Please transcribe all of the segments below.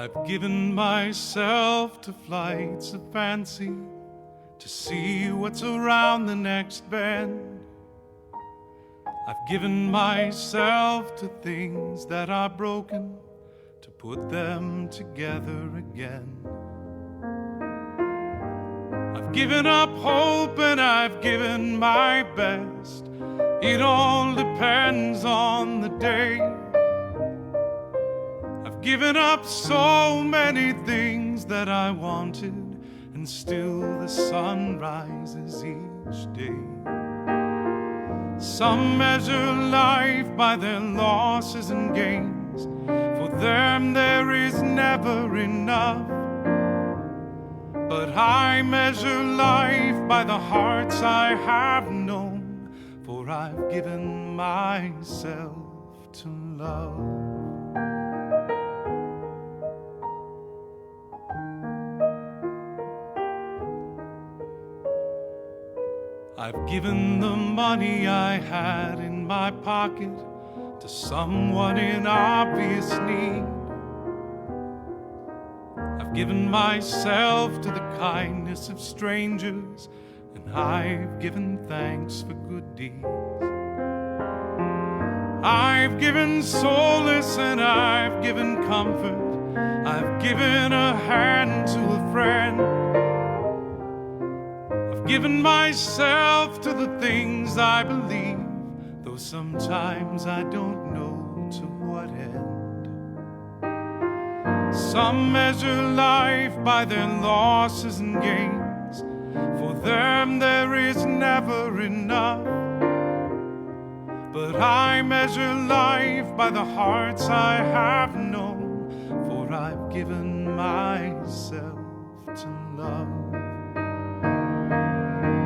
I've given myself to flights of fancy to see what's around the next bend. I've given myself to things that are broken to put them together again. I've given up hope and I've given my best. It all depends on the day. I've given up so many things that I wanted, and still the sun rises each day. Some measure life by their losses and gains. For them there is never enough. But I measure life by the hearts I have known, for I've given myself to love. I've given the money I had in my pocket to someone in obvious need. I've given myself to the kindness of strangers, and I've given thanks for good deeds. I've given solace and I've given comfort. I've given a hand to a friend. Given myself to the things I believe, though sometimes I don't know to what end. Some measure life by their losses and gains. For them there is never enough. But I measure life by the hearts I have known, for I've given myself to love.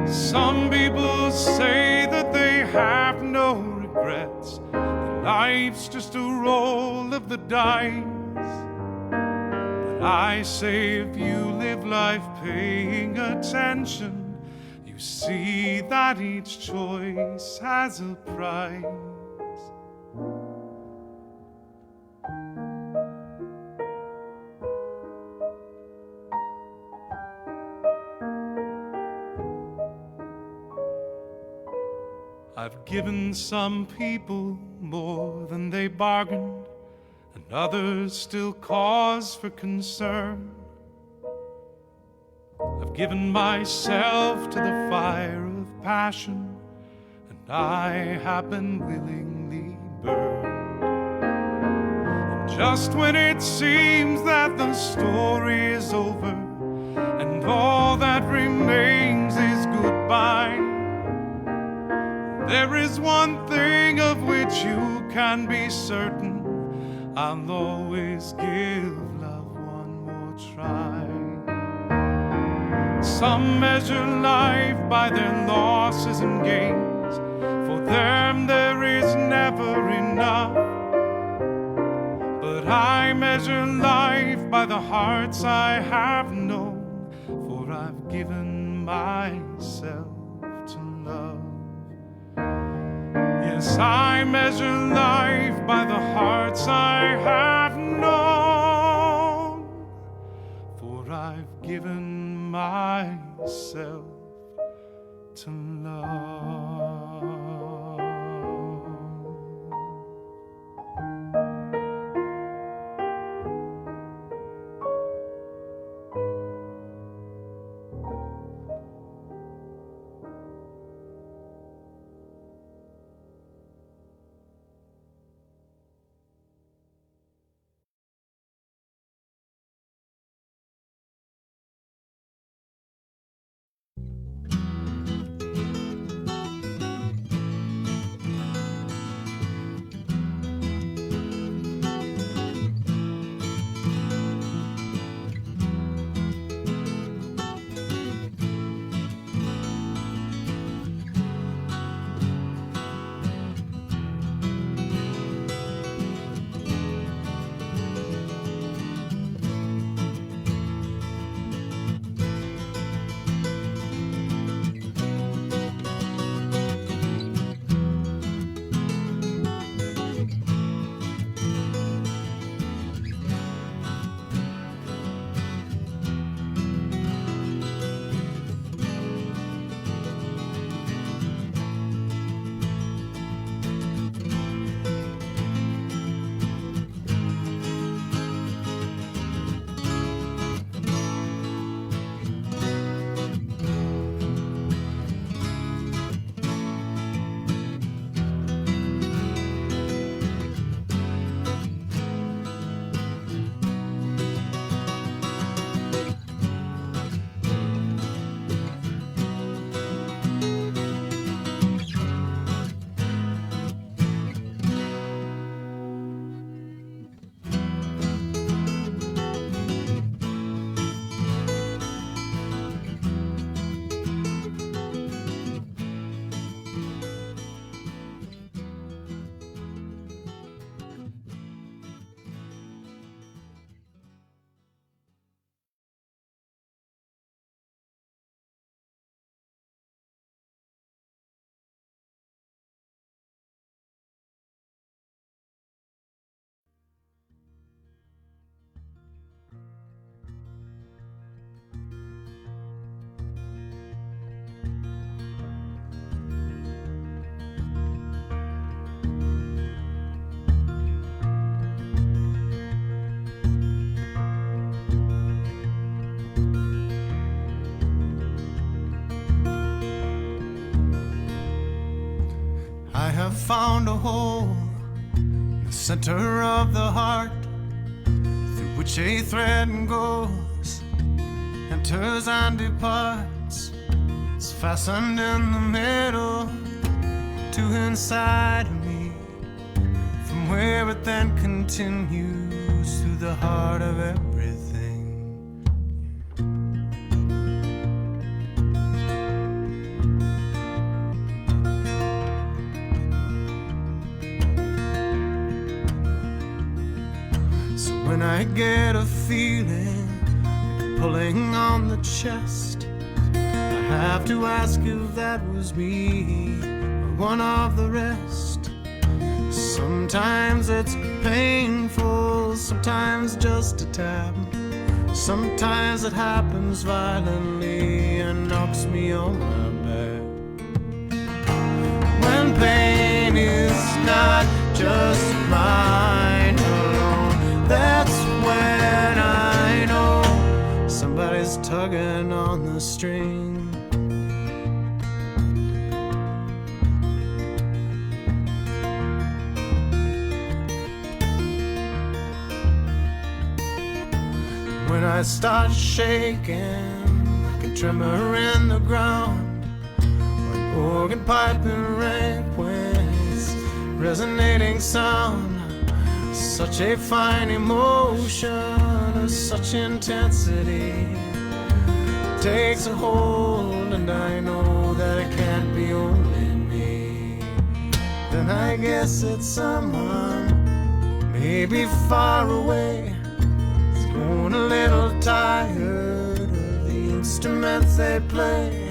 Some people say that they have no regrets, that life's just a roll of the dice. But I say if you live life paying attention, you see that each choice has a price. I've given some people more than they bargained, and others still cause for concern. I've given myself to the fire of passion, and I have been willingly burned. And just when it seems that the story is over, and all that remains is goodbye, there is one thing of which you can be certain: I'll always give love one more try. Some measure life by their losses and gains. For them there is never enough. But I measure life by the hearts I have known, for I've given myself to love. Yes, I measure life by the hearts I have known, for I've given myself to love. found a hole in the center of the heart, through which a thread goes, enters and departs. It's fastened in the middle to inside of me, from where it then continues through the heart of everything. So when I get a feeling like pulling on the chest, I have to ask if that was me or one of the rest. Sometimes it's painful, sometimes just a tap. Sometimes it happens violently and knocks me on my back. When pain is not just mine alone, that's when I know somebody's tugging on the string. When I start shaking like a tremor in the ground, or an organ piping rank when it's resonating sound, such a fine emotion of such intensity takes a hold, and I know that it can't be only me. Then I guess it's someone maybe far away, grown a little tired of the instruments they play,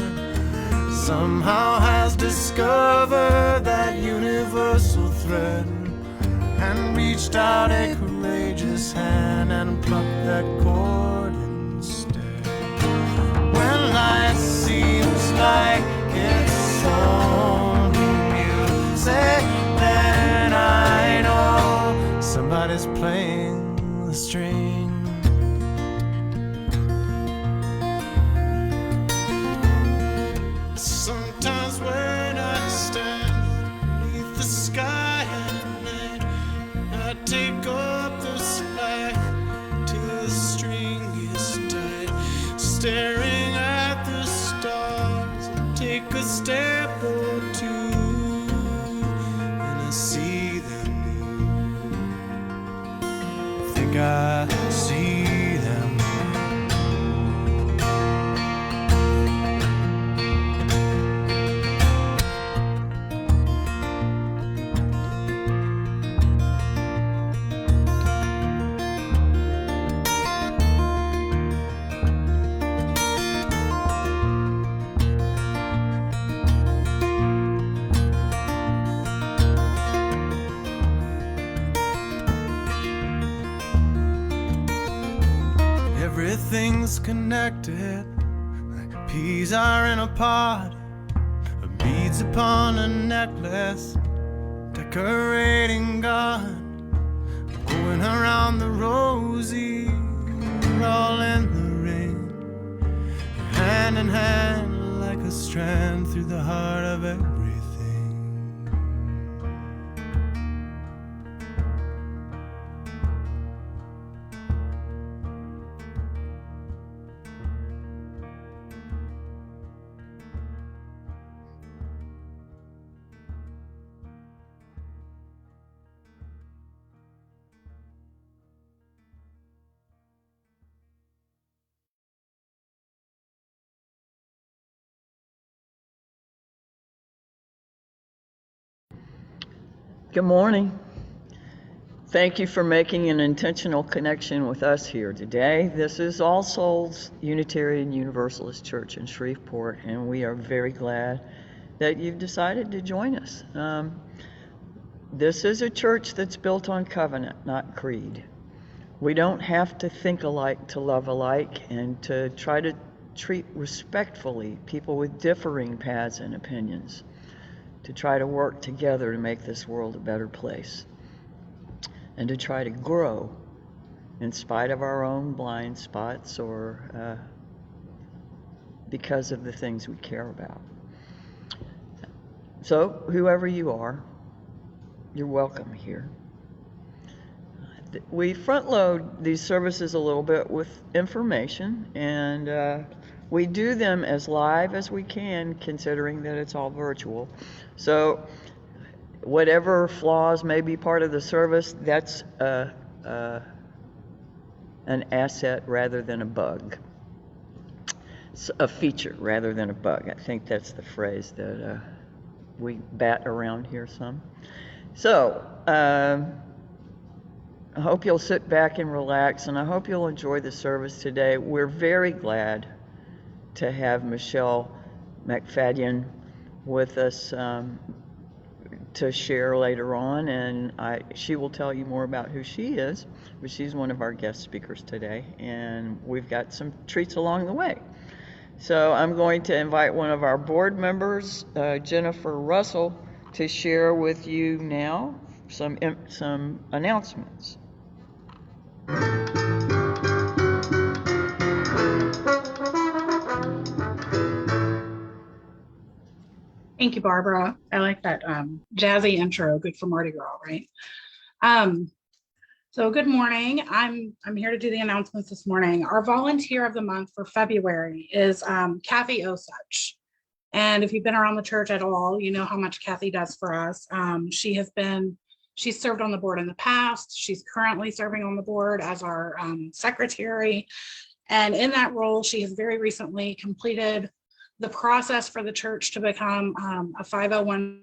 somehow has discovered that universal thread and reached out a courageous hand and plucked that chord instead. When life seems like it's only music, then I know somebody's playing the string. Sometimes when I stand beneath the sky at night, I take up the slack till the string is tight, staring at the stars. I take a step or two and I see them move. I think I see them. Everything's connected, like peas are in a pod, or beads upon a necklace, decorating God, going around the rosy, we're all in the ring, hand in hand like a strand through the heart of everything. Good morning. Thank you for making an intentional connection with us here today. This is All Souls Unitarian Universalist Church in Shreveport, and we are very glad that you've decided to join us. This is a church that's built on covenant, not creed. We don't have to think alike to love alike and to try to treat respectfully people with differing paths and opinions, to try to work together to make this world a better place, and to try to grow in spite of our own blind spots or because of the things we care about. So whoever you are, You're welcome here. We front load these services a little bit with information, and we do them as live as we can, considering that it's all virtual. So whatever flaws may be part of the service, that's an asset rather than a bug. It's a feature rather than a bug. I think that's the phrase that we bat around here some. So, I hope you'll sit back and relax, and I hope you'll enjoy the service today. We're very glad to have Michelle McFadden with us to share later on, and she will tell you more about who she is, but she's one of our guest speakers today, and we've got some treats along the way. So I'm going to invite one of our board members, Jennifer Russell, to share with you now some announcements. Thank you, Barbara. I like that jazzy intro. Good for Mardi Gras, right? So good morning. I'm here to do the announcements this morning. Our volunteer of the month for February is Kathy Osuch. And if you've been around the church at all, you know how much Kathy does for us. She's served on the board in the past. She's currently serving on the board as our secretary. And in that role, she has very recently completed the process for the church to become a 501.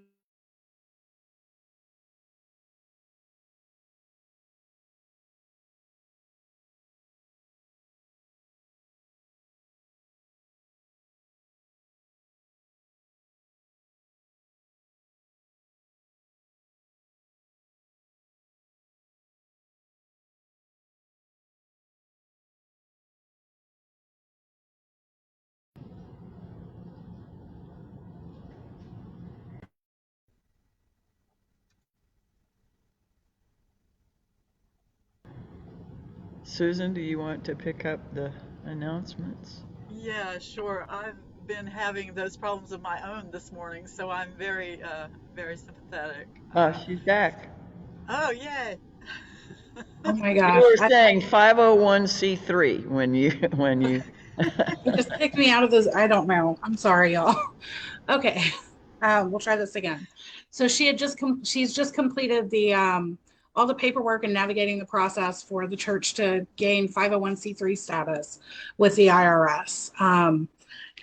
Susan, do you want to pick up the announcements? Yeah, sure. I've been having those problems of my own this morning, so I'm very, very sympathetic. She's back. Oh, yay. Oh my You gosh. were saying 501c3 when you It just kicked me out of this. I don't know. I'm sorry, y'all. Okay. We'll try this again. So she's just completed the all the paperwork and navigating the process for the church to gain 501c3 status with the IRS.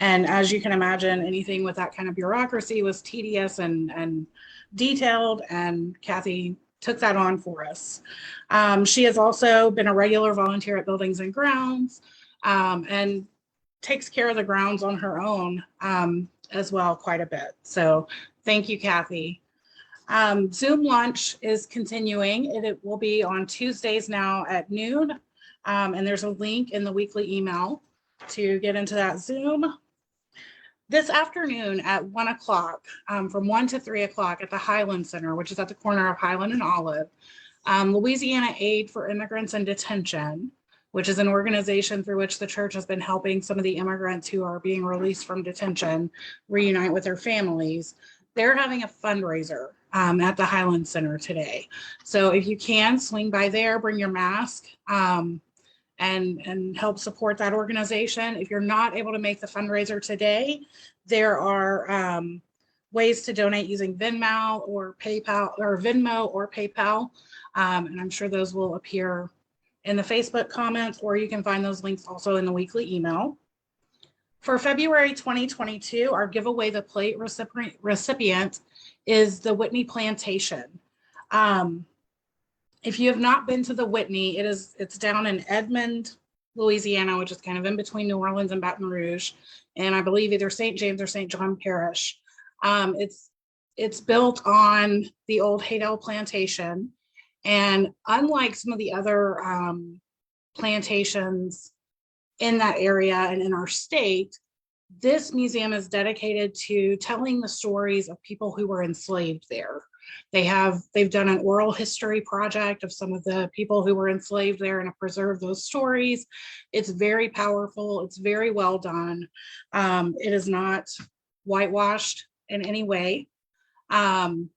And as you can imagine, anything with that kind of bureaucracy was tedious and detailed, and Kathy took that on for us. She has also been a regular volunteer at Buildings and Grounds, and takes care of the grounds on her own as well quite a bit. So thank you, Kathy. Zoom lunch is continuing. It will be on Tuesdays now at noon. And there's a link in the weekly email to get into that Zoom. This afternoon at 1 o'clock, from 1 to 3 o'clock at the Highland Center, which is at the corner of Highland and Olive, Louisiana Aid for Immigrants in Detention, which is an organization through which the church has been helping some of the immigrants who are being released from detention reunite with their families. They're having a fundraiser at the Highland Center today. So if you can, swing by there, bring your mask, and help support that organization. If you're not able to make the fundraiser today, there are ways to donate using Venmo or PayPal, and I'm sure those will appear in the Facebook comments, or you can find those links also in the weekly email. For February 2022, our Giveaway the Plate recipient is the Whitney Plantation. If you have not been to the Whitney, it's down in Edmond, Louisiana, which is kind of in between New Orleans and Baton Rouge, and I believe either St. James or St. John Parish. It's built on the old Haydell plantation, and unlike some of the other plantations in that area and in our state, this museum is dedicated to telling the stories of people who were enslaved there. They've done an oral history project of some of the people who were enslaved there and have preserved those stories. It's very powerful. It's very well done. It is not whitewashed in any way. And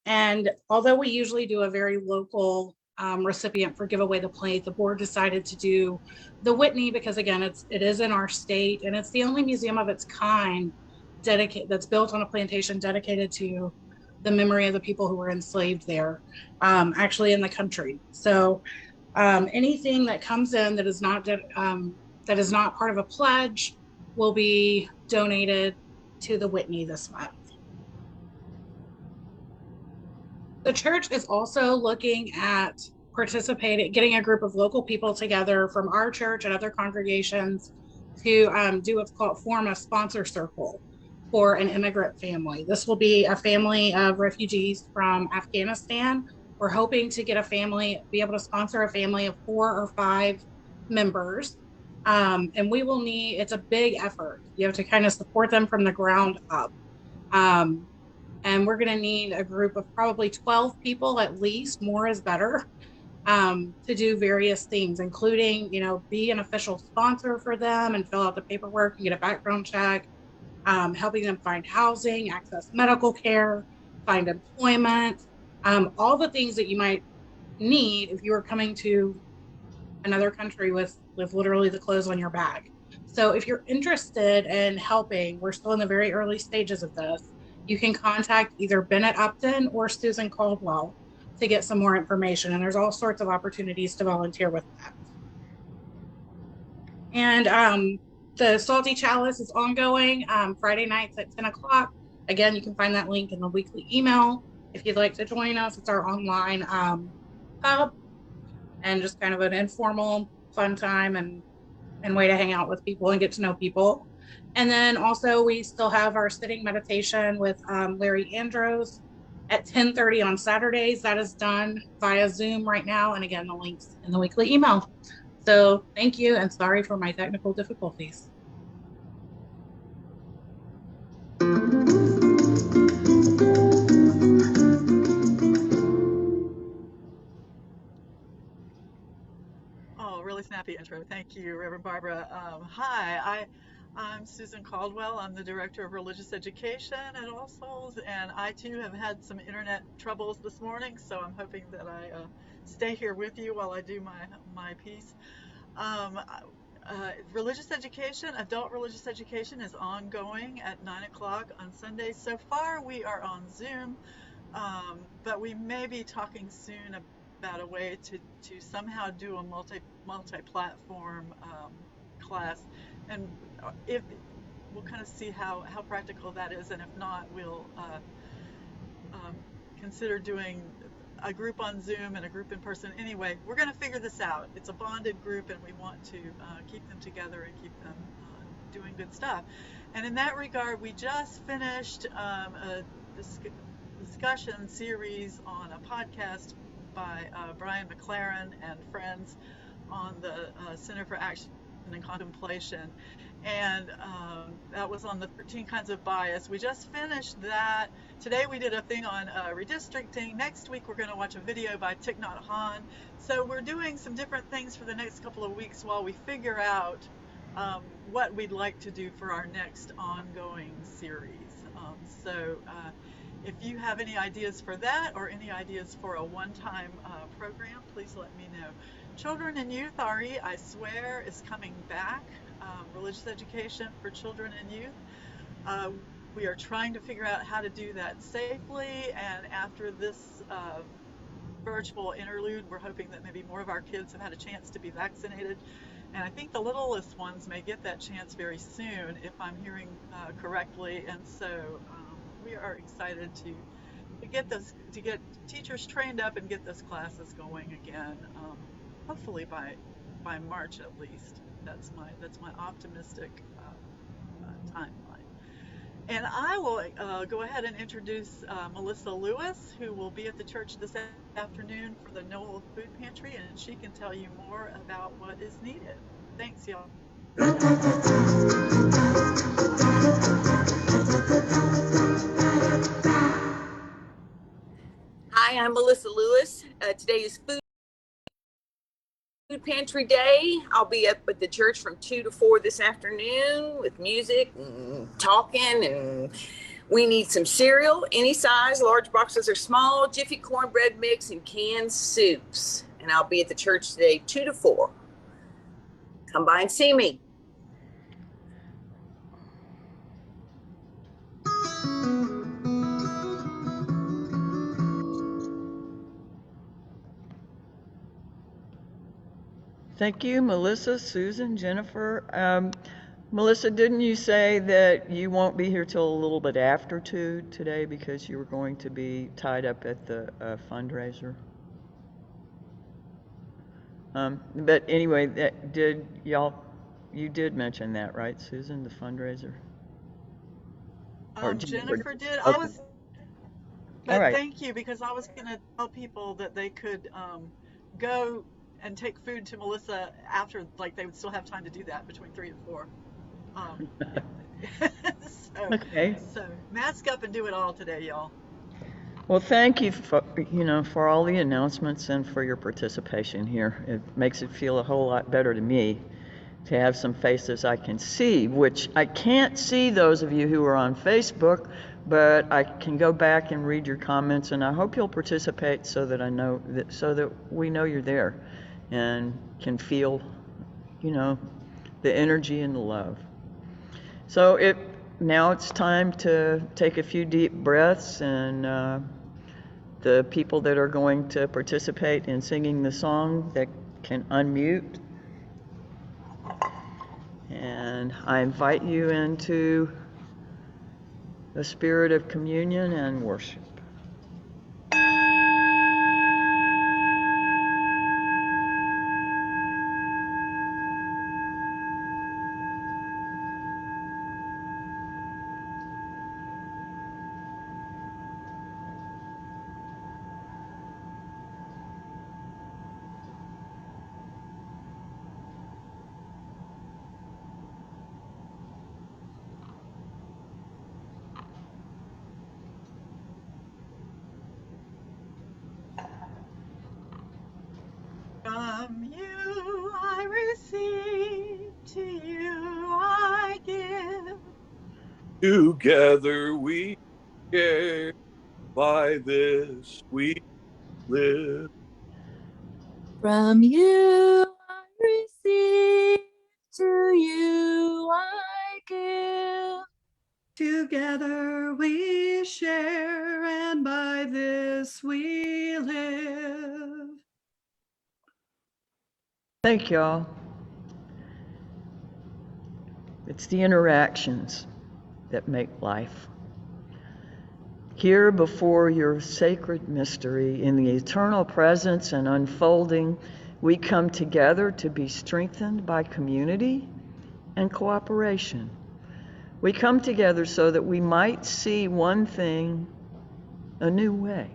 And although we usually do a very local recipient for Give Away the Plate, the board decided to do the Whitney because, again, it is in our state, and it's the only museum of its kind that's built on a plantation dedicated to the memory of the people who were enslaved there, actually in the country. So anything that comes in that is not part of a pledge will be donated to the Whitney this month. The church is also looking at getting a group of local people together from our church and other congregations to do what's called form a sponsor circle for an immigrant family. This will be a family of refugees from Afghanistan. We're hoping to be able to sponsor a family of 4 or 5 members. And it's a big effort. You have to kind of support them from the ground up. And we're going to need a group of probably 12 people at least, more is better, to do various things, including, be an official sponsor for them and fill out the paperwork and get a background check, helping them find housing, access medical care, find employment, all the things that you might need if you were coming to another country with literally the clothes on your back. So if you're interested in helping, we're still in the very early stages of this. You can contact either Bennett Upton or Susan Caldwell to get some more information. And there's all sorts of opportunities to volunteer with that. And the Salty Chalice is ongoing Friday nights at 10 o'clock. Again, you can find that link in the weekly email. If you'd like to join us, it's our online hub and just kind of an informal, fun time and way to hang out with people and get to know people. And then also we still have our sitting meditation with Larry Andros at 10:30 on Saturdays. That is done via Zoom right now. And again, the link's in the weekly email. So thank you, and sorry for my technical difficulties. Oh, really snappy intro. Thank you, Reverend Barbara. Hi, I'm Susan Caldwell. I'm the Director of Religious Education at All Souls, and I too have had some internet troubles this morning, so I'm hoping that I stay here with you while I do my piece. Religious education, adult religious education is ongoing at 9 o'clock on Sundays. So far we are on Zoom, but we may be talking soon about a way to somehow do a multi-platform class, and if we'll kind of see how practical that is, and if not, we'll consider doing a group on Zoom and a group in person. Anyway, we're going to figure this out. It's a bonded group, and we want to keep them together and keep them doing good stuff. And in that regard, we just finished a discussion series on a podcast by Brian McLaren and friends on the Center for Action and Contemplation, and that was on the 13 kinds of bias. We just finished that. Today we did a thing on redistricting. Next week we're going to watch a video by Thich Nhat Hanh. So we're doing some different things for the next couple of weeks while we figure out what we'd like to do for our next ongoing series. If you have any ideas for that or any ideas for a one-time program, please let me know. Children and Youth RE, I swear, is coming back. Religious education for children and youth. We are trying to figure out how to do that safely, and after this virtual interlude, we're hoping that maybe more of our kids have had a chance to be vaccinated, and I think the littlest ones may get that chance very soon, if I'm hearing correctly. And so we are excited to get teachers trained up and get those classes going again. Hopefully by March at least. That's my optimistic timeline. And I will go ahead and introduce Melissa Lewis, who will be at the church this afternoon for the Noel Food Pantry, and she can tell you more about what is needed. Thanks, y'all. Hi, I'm Melissa Lewis. Today is Food Pantry Day. I'll be up at the church from 2 to 4 this afternoon with music and talking, and We need some cereal, any size, large boxes or small, Jiffy cornbread mix, and canned soups. And I'll be at the church today, 2 to 4. Come by and see me. Thank you, Melissa, Susan, Jennifer. Melissa, didn't you say that you won't be here till a little bit after 2 today because you were going to be tied up at the fundraiser? But anyway, you did mention that, right, Susan, the fundraiser? Or Jennifer did. Okay. But All right. thank you, because I was going to tell people that they could go and take food to Melissa after, like they would still have time to do that between 3 and 4. Okay. So mask up and do it all today, y'all. Well, thank you for all the announcements and for your participation here. It makes it feel a whole lot better to me to have some faces I can see, which I can't see those of you who are on Facebook, but I can go back and read your comments, and I hope you'll participate so that we know you're there and can feel, the energy and the love. So now it's time to take a few deep breaths, and the people that are going to participate in singing the song that can unmute. And I invite you into the spirit of communion and worship. From you I receive, to you I give. Together we share, by this we live. From you I receive, to you I give. Together we share, and by this we live. Thank y'all. It's the interactions that make life. Here before your sacred mystery, in the eternal presence and unfolding, we come together to be strengthened by community and cooperation. We come together so that we might see one thing a new way,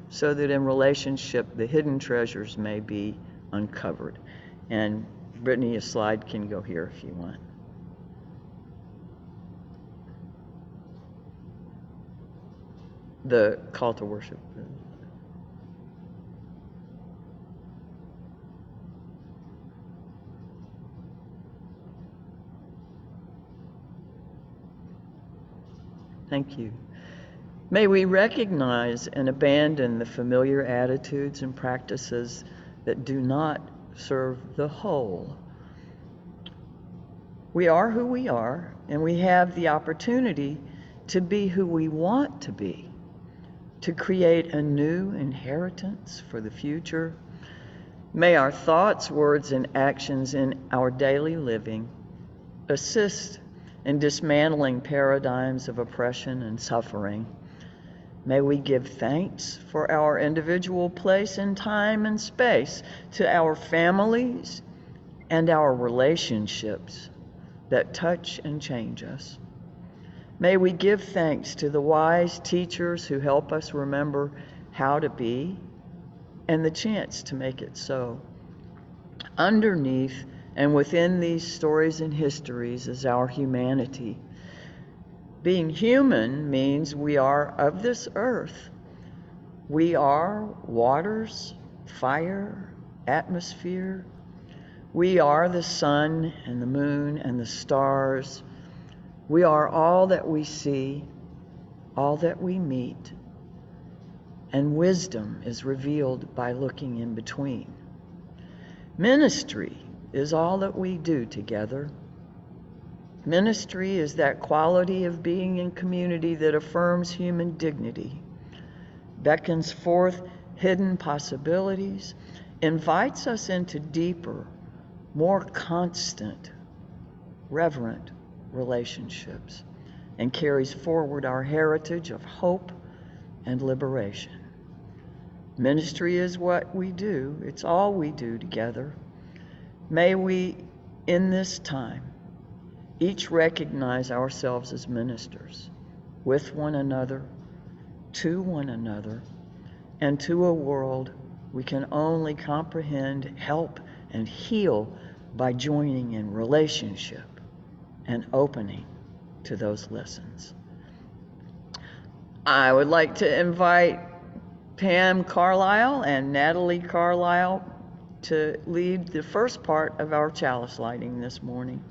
so that in relationship the hidden treasures may be uncovered. And Brittany, a slide can go here if you want. The call to worship. Thank you. May we recognize and abandon the familiar attitudes and practices that do not serve the whole. We are who we are, and we have the opportunity to be who we want to be, to create a new inheritance for the future. May our thoughts, words, and actions in our daily living assist in dismantling paradigms of oppression and suffering. May we give thanks for our individual place in time and space, to our families and our relationships that touch and change us. May we give thanks to the wise teachers who help us remember how to be and the chance to make it so. Underneath and within these stories and histories is our humanity. Being human means we are of this earth. We are waters, fire, atmosphere. We are the sun and the moon and the stars. We are all that we see all that we meet, and wisdom is revealed by looking in between. Ministry is all that we do together. Ministry is that quality of being in community that affirms human dignity, beckons forth hidden possibilities, invites us into deeper, more constant, reverent relationships, and carries forward our heritage of hope and liberation. Ministry is what we do. It's all we do together. May we, in this time, each recognize ourselves as ministers with one another, to one another, and to a world we can only comprehend, help, and heal by joining in relationship and opening to those lessons. I would like to invite Pam Carlisle and Natalie Carlisle to lead the first part of our chalice lighting this morning.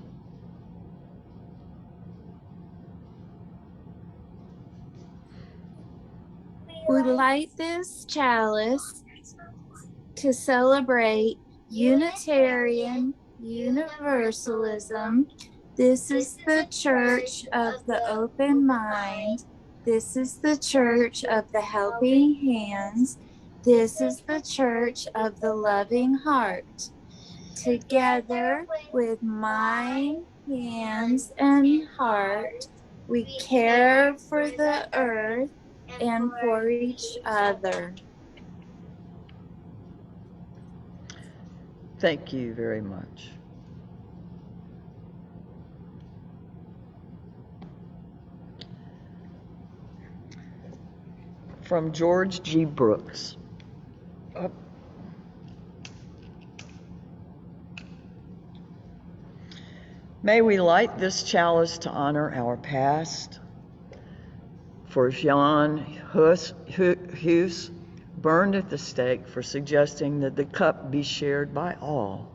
We light this chalice to celebrate Unitarian Universalism. This is the church of the open mind. This is the church of the helping hands. This is the church of the loving heart. Together with mind, hands, and heart, we care for the earth and for each other. Thank you very much. From George G. Brooks. May we light this chalice to honor our past. For Jean Hus, burned at the stake for suggesting that the cup be shared by all.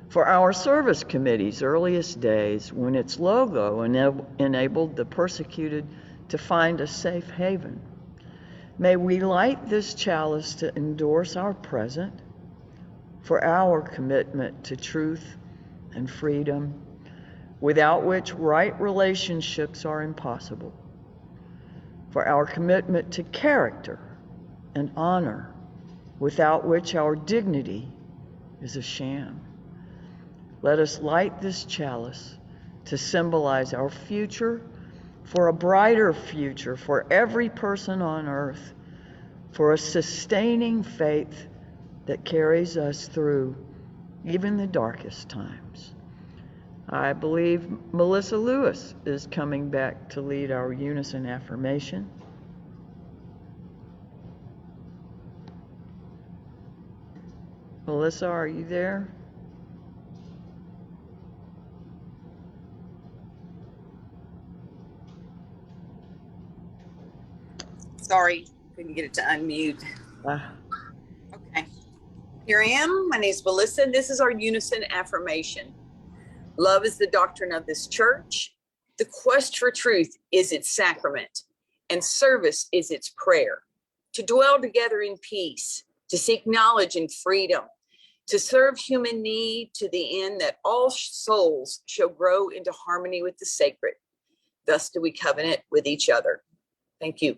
For our service committee's earliest days, when its logo enabled the persecuted to find a safe haven. May we light this chalice to endorse our present, for our commitment to truth and freedom, without which right relationships are impossible, for our commitment to character and honor, without which our dignity is a sham. Let us light this chalice to symbolize our future, for a brighter future for every person on earth, for a sustaining faith that carries us through even the darkest times. I believe Melissa Lewis is coming back to lead our unison affirmation. Melissa, are you there? Sorry, couldn't get it to unmute. Okay, here I am. My name is Melissa, and this is our unison affirmation. Love is the doctrine of this church. The quest for truth is its sacrament, and service is its prayer. To dwell together in peace, to seek knowledge and freedom, to serve human need to the end that all souls shall grow into harmony with the sacred. Thus do we covenant with each other. Thank you.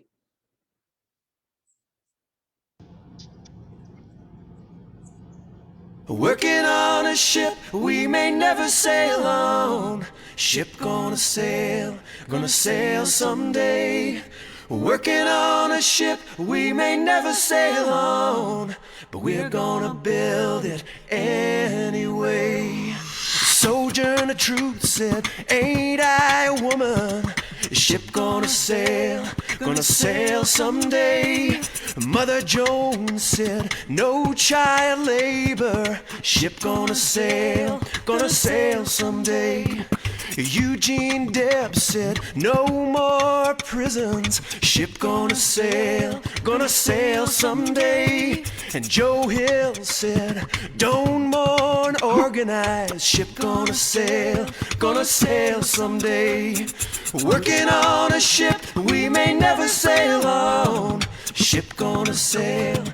Working on a ship we may never sail on. Ship gonna sail someday. Working on a ship we may never sail on, but we're gonna build it anyway. Sojourner Truth said, ain't I a woman? Ship gonna sail someday. Mother Jones said, no child labor. Ship gonna sail someday. Eugene Debs said, no more prisons, ship gonna sail someday. And Joe Hill said, don't mourn, organize, ship gonna sail someday. Working on a ship we may never sail on, ship gonna sail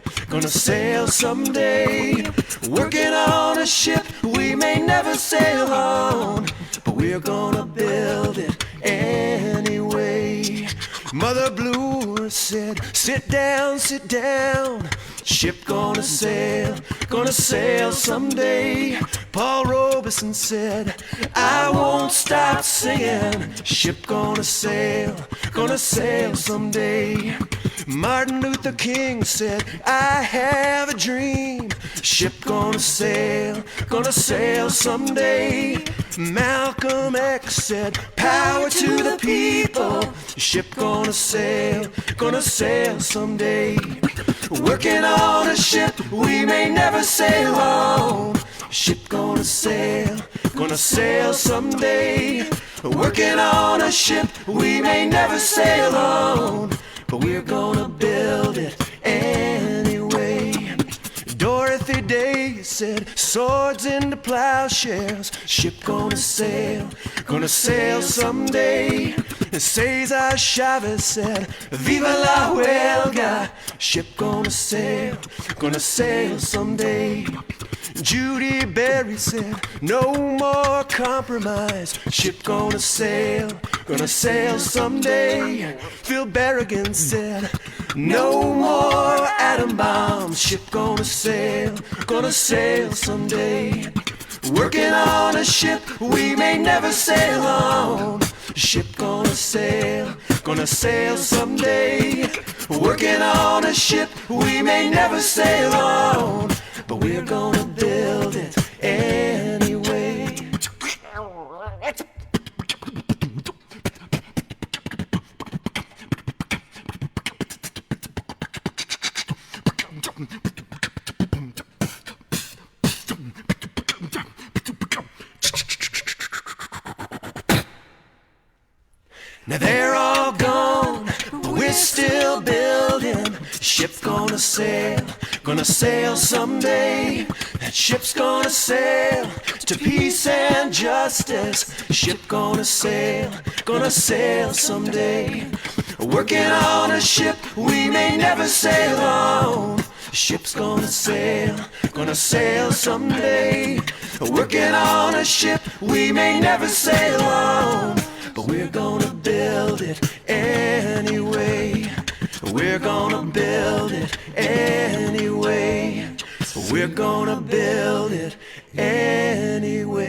someday. Working on a ship we may never sail on, but we're gonna build it anyway. Mother Blue said, sit down, ship gonna sail someday. Paul Robeson said, I won't stop singing, ship gonna sail someday. Martin Luther King said, I have a dream, ship gonna sail someday. Malcolm X said, power to the people, ship gonna sail someday. Working on a ship we may never sail on, ship gonna sail someday. Working on a ship we may never sail on, but we're gonna build it anyway. Dorothy Day said, swords into plowshares, ship gonna sail someday. Cesar Chavez said, viva la huelga, ship gonna sail someday. Judy Berry said, no more compromise, ship gonna sail someday. Phil Berrigan said, no more atom bombs, ship gonna sail someday. Working on a ship we may never sail on, ship gonna sail someday. Working on a ship we may never sail on, but we're gonna build it anyway. Now they're all gone, but we're still building. Ship's gonna sail someday. That ship's gonna sail to peace and justice. Ship gonna sail someday. Working on a ship we may never sail on, ship's gonna sail someday. Working on a ship we may never sail on, but we're gonna build it anyway. We're gonna build it anyway. We're gonna build it anyway.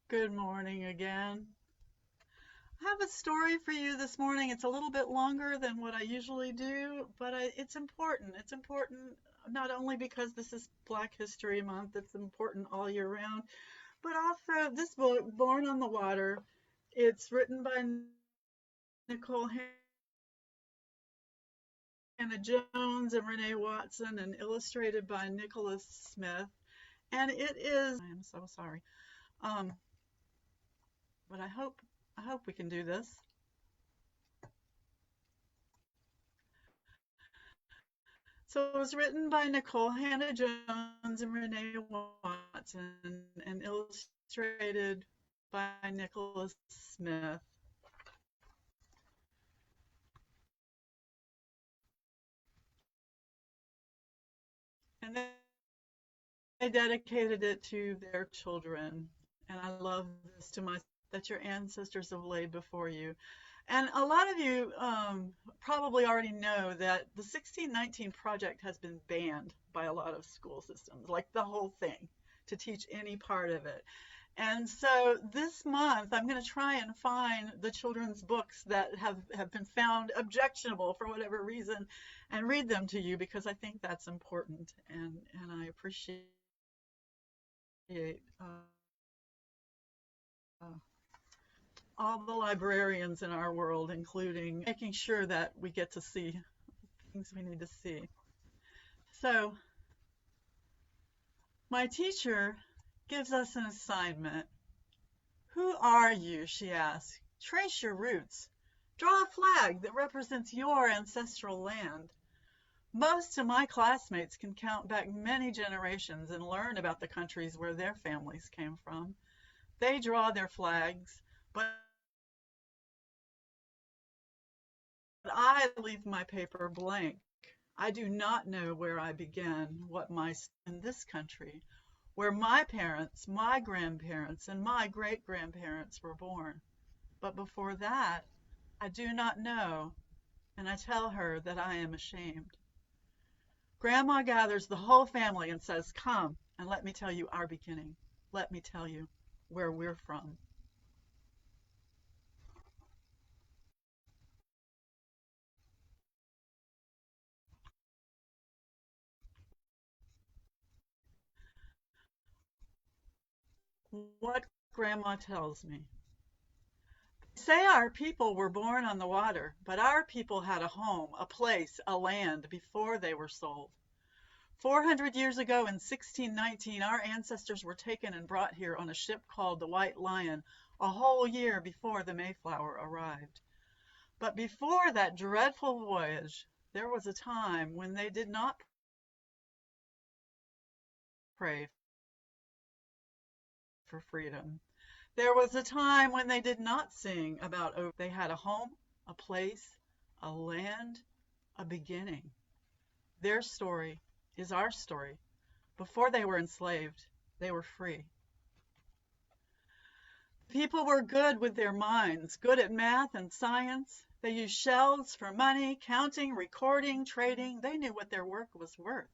Good morning again. I have a story for you this morning. It's a little bit longer than what I usually do, but it's important. It's important not only because this is Black History Month, it's important all year round, but also this book, Born on the Water, it's written by Nicole Hannah Jones and Renee Watson and illustrated by Nicholas Smith. And it is, I am so sorry. But I hope we can do this. So it was written by Nicole Hannah Jones and Renee Watson and illustrated by Nicholas Smith. And they dedicated it to their children. And I love this that your ancestors have laid before you. And a lot of you probably already know that the 1619 project has been banned by a lot of school systems, like the whole thing, to teach any part of it. And so this month, I'm going to try and find the children's books that have been found objectionable for whatever reason and read them to you because I think that's important. And I appreciate all the librarians in our world, including making sure that we get to see things we need to see. So my teacher gives us an assignment. Who are you? She asks. Trace your roots. Draw a flag that represents your ancestral land. Most of my classmates can count back many generations and learn about the countries where their families came from. They draw their flags, but I leave my paper blank. I do not know where I began, what my in this country, where my parents, my grandparents, and my great-grandparents were born. But before that, I do not know, and I tell her that I am ashamed. Grandma gathers the whole family and says, come, and let me tell you our beginning. Let me tell you where we're from. What Grandma tells me. They say our people were born on the water, but our people had a home, a place, a land before they were sold. 400 years ago in 1619, our ancestors were taken and brought here on a ship called the White Lion a whole year before the Mayflower arrived. But before that dreadful voyage, there was a time when they did not pray for freedom. There was a time when they did not sing about they had a home, a place, a land, a beginning. Their story is our story. Before they were enslaved, they were free. People were good with their minds, good at math and science. They used shells for money, counting, recording, trading. They knew what their work was worth.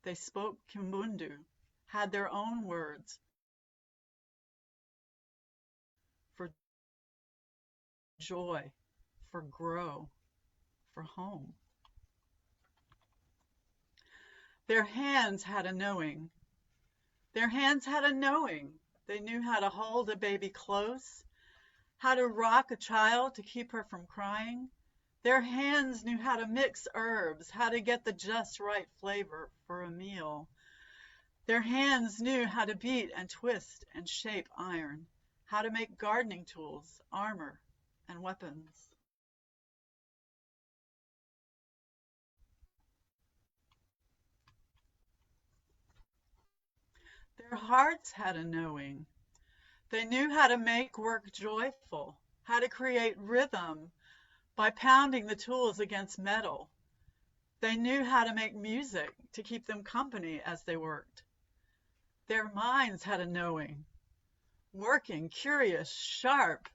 They spoke Kimbundu, had their own words for joy, for grow, for home. Their hands had a knowing. Their hands had a knowing. They knew how to hold a baby close, how to rock a child to keep her from crying. Their hands knew how to mix herbs, how to get the just right flavor for a meal. Their hands knew how to beat and twist and shape iron, how to make gardening tools, armor, and weapons. Their hearts had a knowing. They knew how to make work joyful, how to create rhythm by pounding the tools against metal. They knew how to make music to keep them company as they worked. Their minds had a knowing, working, curious, sharp.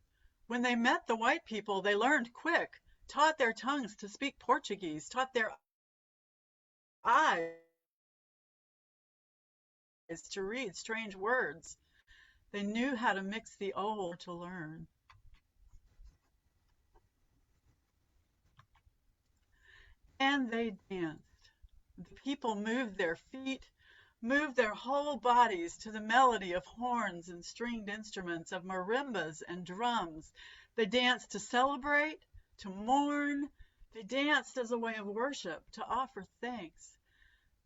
When they met the white people, they learned quick, taught their tongues to speak Portuguese, taught their eyes to read strange words. They knew how to mix the old to learn. And they danced. The people moved their feet, moved their whole bodies to the melody of horns and stringed instruments, of marimbas and drums. They danced to celebrate, to mourn. They danced as a way of worship, to offer thanks.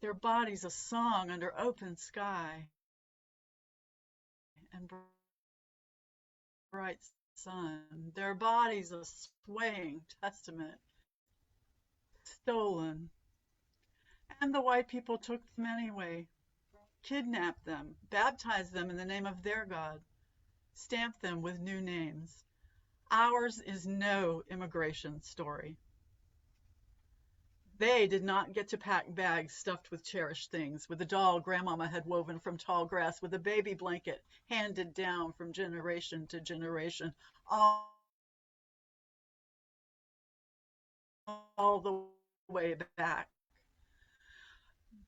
Their bodies a song under open sky and bright sun. Their bodies a swaying testament, stolen. And the white people took them anyway, kidnapped them, baptized them in the name of their God, stamped them with new names. Ours is no immigration story. They did not get to pack bags stuffed with cherished things, with a doll grandmama had woven from tall grass, with a baby blanket handed down from generation to generation, all the way back.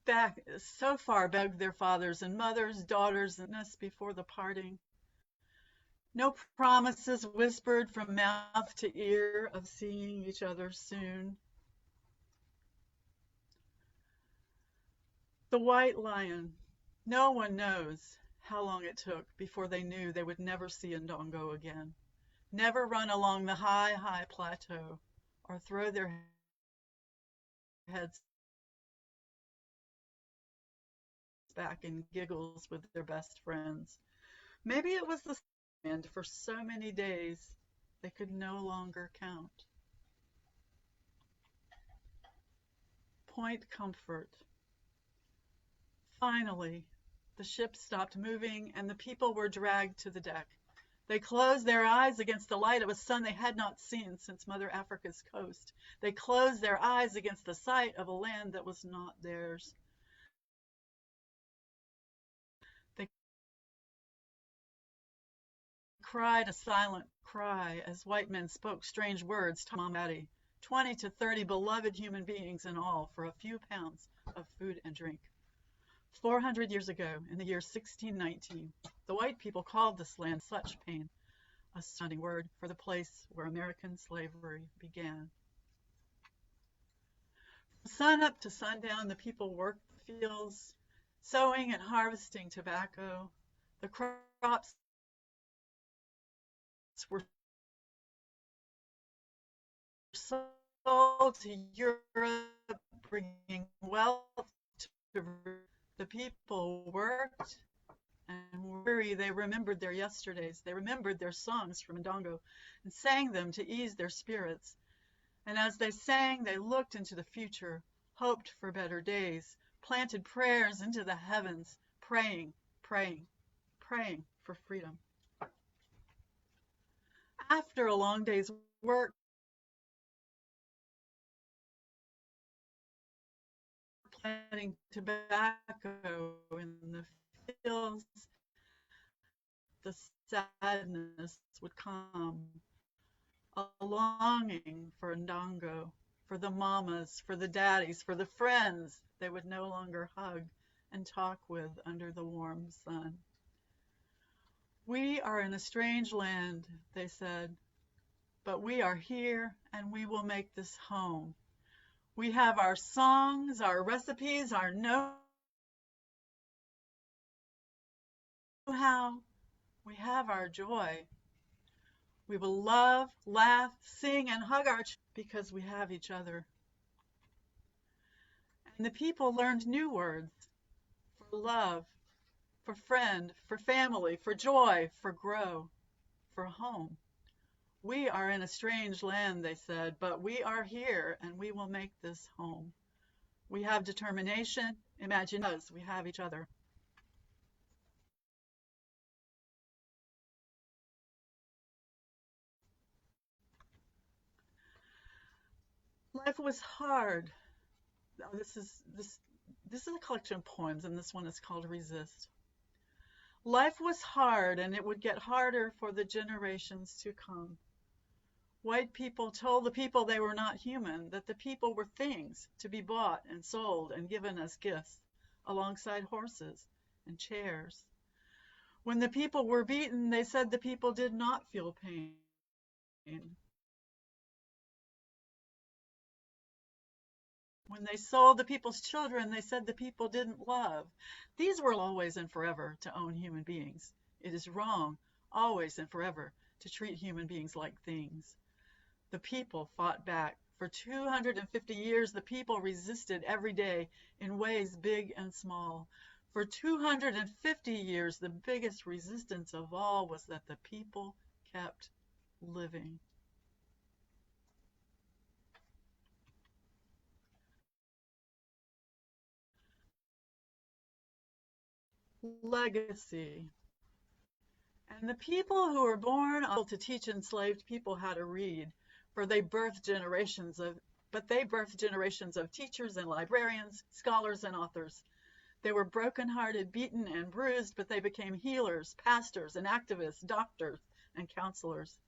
back so far begged their fathers and mothers, daughters, and us before the parting. No promises whispered from mouth to ear of seeing each other soon. The white lion. No one knows how long it took before they knew they would never see Ndongo again. Never run along the high, high plateau or throw their heads back in giggles with their best friends. Maybe it was the and for so many days they could no longer count. Point Comfort. Finally, the ship stopped moving and the people were dragged to the deck. They closed their eyes against the light of a sun they had not seen since Mother Africa's coast. They closed their eyes against the sight of a land that was not theirs. They cried a silent cry as white men spoke strange words to Mamadi, 20 to 30 beloved human beings in all for a few pounds of food and drink. 400 years ago, in the year 1619, the white people called this land such pain, a stunning word for the place where American slavery began. From sun up to sundown, the people worked the fields, sowing and harvesting tobacco. The crops were sold to Europe, bringing wealth to the people worked and weary. They remembered their yesterdays. They remembered their songs from Ndongo and sang them to ease their spirits. And as they sang, they looked into the future, hoped for better days, planted prayers into the heavens, praying, praying, praying for freedom. After a long day's work, planting tobacco in the fields, the sadness would come, a longing for Ndongo, for the mamas, for the daddies, for the friends they would no longer hug and talk with under the warm sun. We are in a strange land, they said, but we are here and we will make this home. We have our songs, our recipes, our know-how. We have our joy. We will love, laugh, sing, and hug our children because we have each other. And the people learned new words for love, for friend, for family, for joy, for grow, for home. We are in a strange land, they said, but we are here and we will make this home. We have determination. Imagine us, we have each other. Life was hard. This is a collection of poems, and this one is called Resist. Life was hard, and it would get harder for the generations to come. White people told the people they were not human, that the people were things to be bought and sold and given as gifts, alongside horses and chairs. When the people were beaten, they said the people did not feel pain. When they sold the people's children, they said the people didn't love. These were always and forever to own human beings. It is wrong, always and forever, to treat human beings like things. The people fought back. For 250 years, the people resisted every day in ways big and small. For 250 years, the biggest resistance of all was that the people kept living. Legacy. And the people who were born able to teach enslaved people how to read, for they birthed generations of teachers and librarians, scholars and authors. They were brokenhearted, beaten and bruised, but they became healers, pastors and activists, doctors and counselors.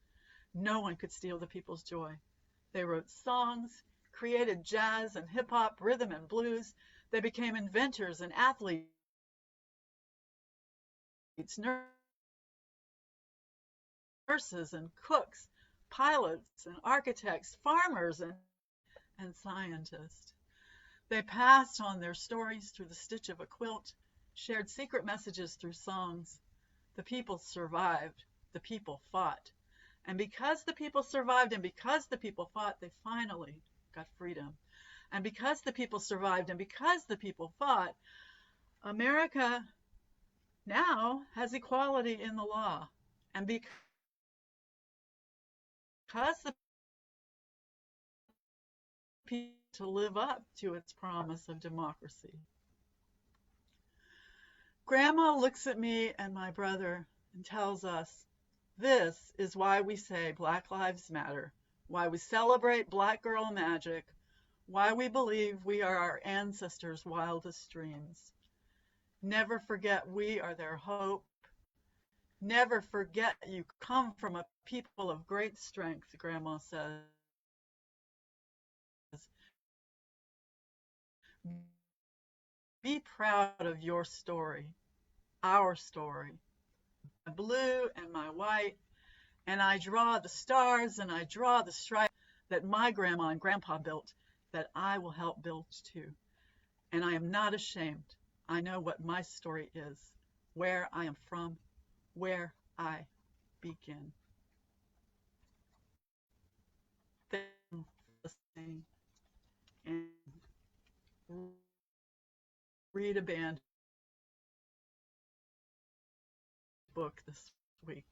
No one could steal the people's joy. They wrote songs, created jazz and hip hop, rhythm and blues. They became inventors and athletes, nurses and cooks, pilots and architects, farmers and scientists. They passed on their stories through the stitch of a quilt, shared secret messages through songs. The people survived. The people fought. And because the people survived and because the people fought, they finally got freedom. And because the people survived and because the people fought, America now has equality in the law. And because the people to live up to its promise of democracy. Grandma looks at me and my brother and tells us, this is why we say Black Lives Matter, why we celebrate Black girl magic, why we believe we are our ancestors' wildest dreams. Never forget we are their hope. Never forget you come from a people of great strength, Grandma says. Be proud of your story, our story. My blue and my white, and I draw the stars and I draw the stripes that my grandma and grandpa built, that I will help build too. And I am not ashamed. I know what my story is, where I am from, where I begin. Thank you for listening, and read a band book this week.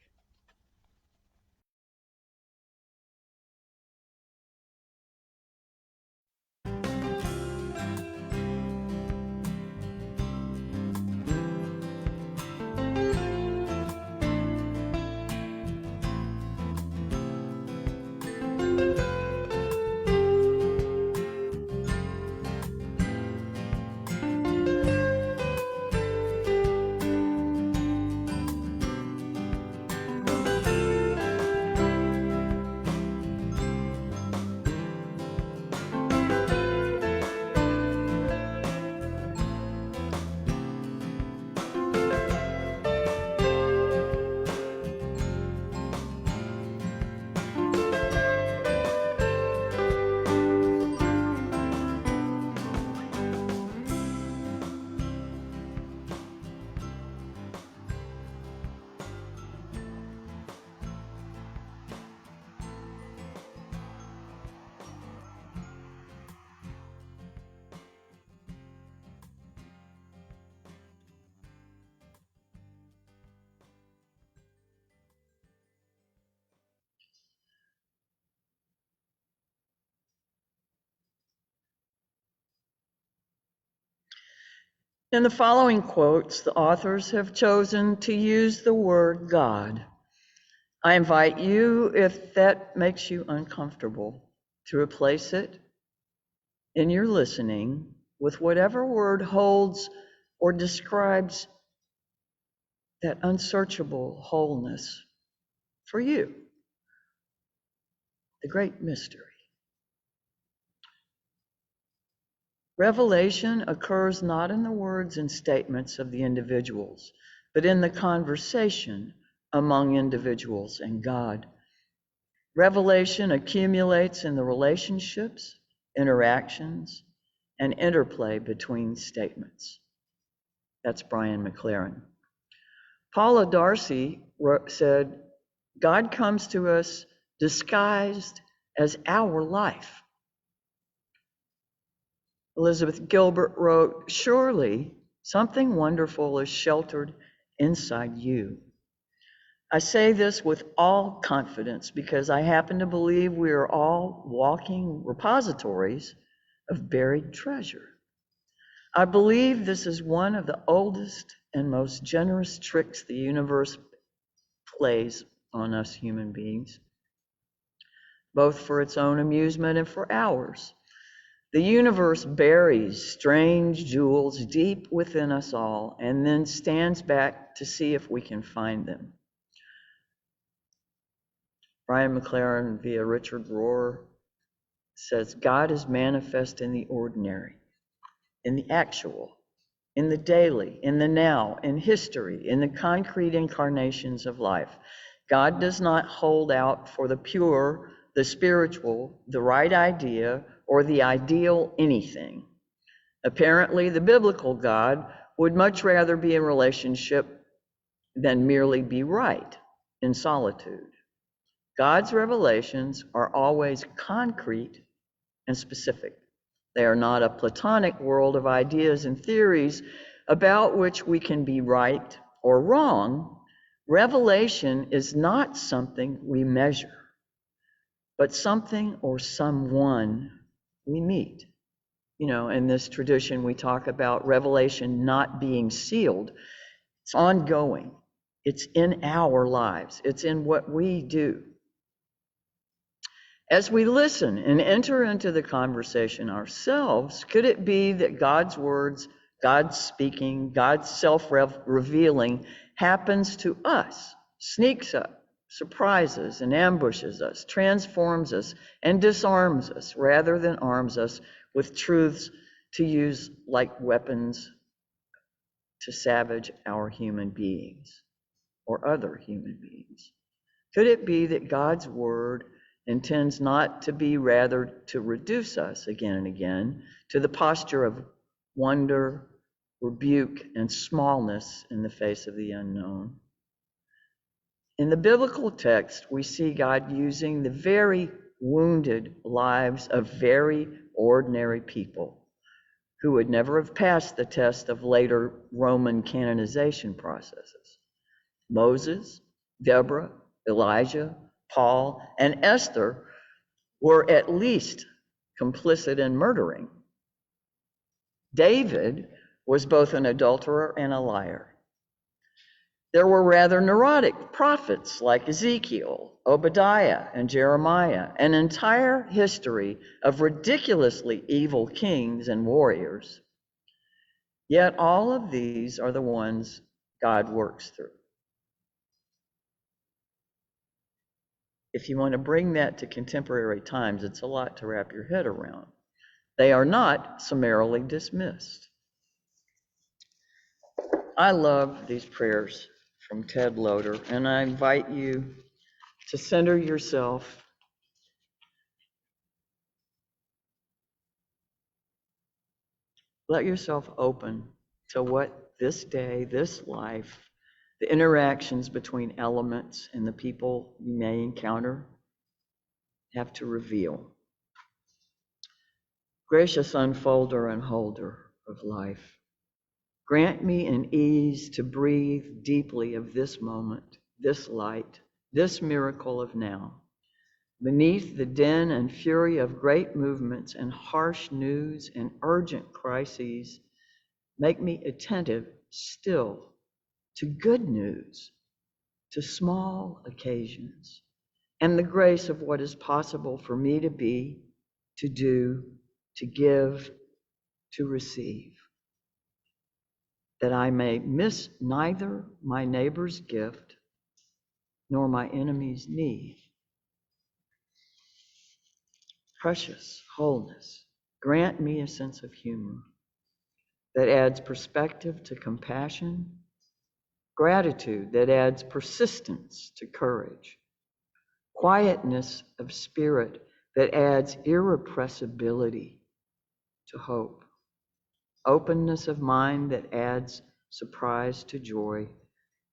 In the following quotes, the authors have chosen to use the word God. I invite you, if that makes you uncomfortable, to replace it in your listening with whatever word holds or describes that unsearchable wholeness for you, the great mystery. Revelation occurs not in the words and statements of the individuals, but in the conversation among individuals and God. Revelation accumulates in the relationships, interactions, and interplay between statements. That's Brian McLaren. Paula Darcy said, God comes to us disguised as our life. Elizabeth Gilbert wrote, surely something wonderful is sheltered inside you. I say this with all confidence because I happen to believe we are all walking repositories of buried treasure. I believe this is one of the oldest and most generous tricks the universe plays on us human beings, both for its own amusement and for ours. The universe buries strange jewels deep within us all and then stands back to see if we can find them. Brian McLaren via Richard Rohr says, God is manifest in the ordinary, in the actual, in the daily, in the now, in history, in the concrete incarnations of life. God does not hold out for the pure, the spiritual, the right idea, or the ideal anything. Apparently, the biblical God would much rather be in relationship than merely be right in solitude. God's revelations are always concrete and specific. They are not a platonic world of ideas and theories about which we can be right or wrong. Revelation is not something we measure, but something or someone we meet. You know, in this tradition, we talk about revelation not being sealed. It's ongoing. It's in our lives. It's in what we do. As we listen and enter into the conversation ourselves, could it be that God's words, God's speaking, God's self-revealing happens to us, sneaks up, surprises and ambushes us, transforms us and disarms us rather than arms us with truths to use like weapons to savage our human beings or other human beings? Could it be that God's word intends not to be, rather to reduce us again and again to the posture of wonder, rebuke, and smallness in the face of the unknown? In the biblical text, we see God using the very wounded lives of very ordinary people who would never have passed the test of later Roman canonization processes. Moses, Deborah, Elijah, Paul, and Esther were at least complicit in murdering. David was both an adulterer and a liar. There were rather neurotic prophets like Ezekiel, Obadiah, and Jeremiah, an entire history of ridiculously evil kings and warriors. Yet all of these are the ones God works through. If you want to bring that to contemporary times, it's a lot to wrap your head around. They are not summarily dismissed. I love these prayers from Ted Loder, and I invite you to center yourself. Let yourself open to what this day, this life, the interactions between elements and the people you may encounter have to reveal. Gracious unfolder and holder of life, grant me an ease to breathe deeply of this moment, this light, this miracle of now. Beneath the din and fury of great movements and harsh news and urgent crises, make me attentive still to good news, to small occasions, and the grace of what is possible for me to be, to do, to give, to receive, that I may miss neither my neighbor's gift nor my enemy's need. Precious wholeness, grant me a sense of humor that adds perspective to compassion, gratitude that adds persistence to courage, quietness of spirit that adds irrepressibility to hope, openness of mind that adds surprise to joy,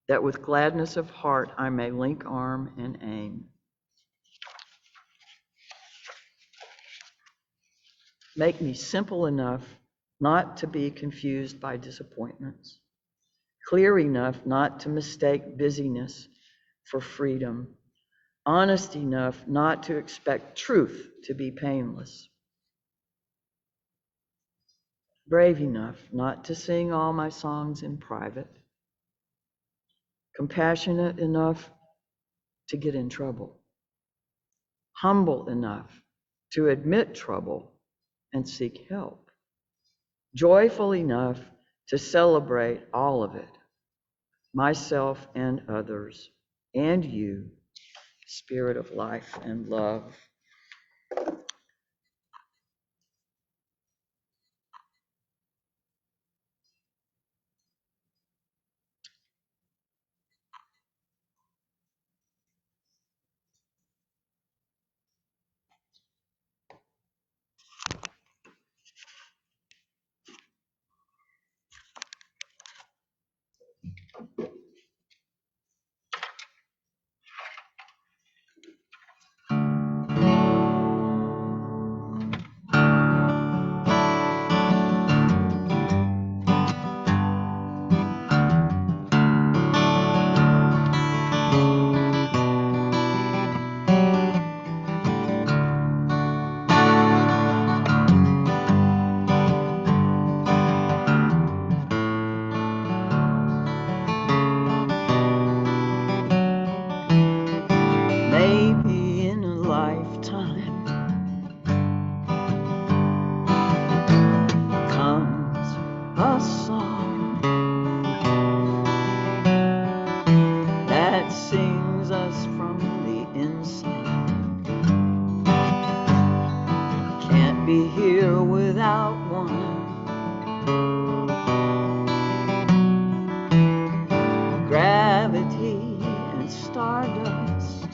that with gladness of heart I may link arm and aim. Make me simple enough not to be confused by disappointments, clear enough not to mistake busyness for freedom, honest enough not to expect truth to be painless, brave enough not to sing all my songs in private, compassionate enough to get in trouble, humble enough to admit trouble and seek help, joyful enough to celebrate all of it, myself and others, and you, Spirit of life and love. be here without one. Gravity and stardust,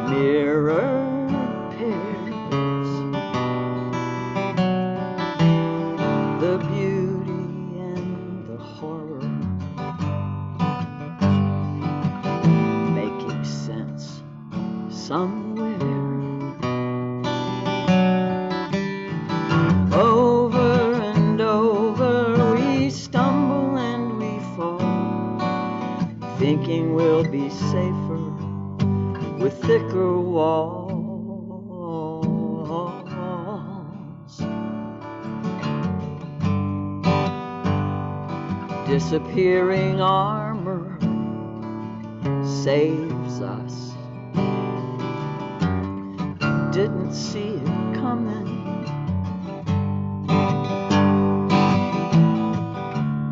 mirror pairs, the beauty and the horror, making sense somewhere. Over and over we stumble and we fall, thinking we'll be safer with thicker walls. Disappearing armor saves us. Didn't see it coming.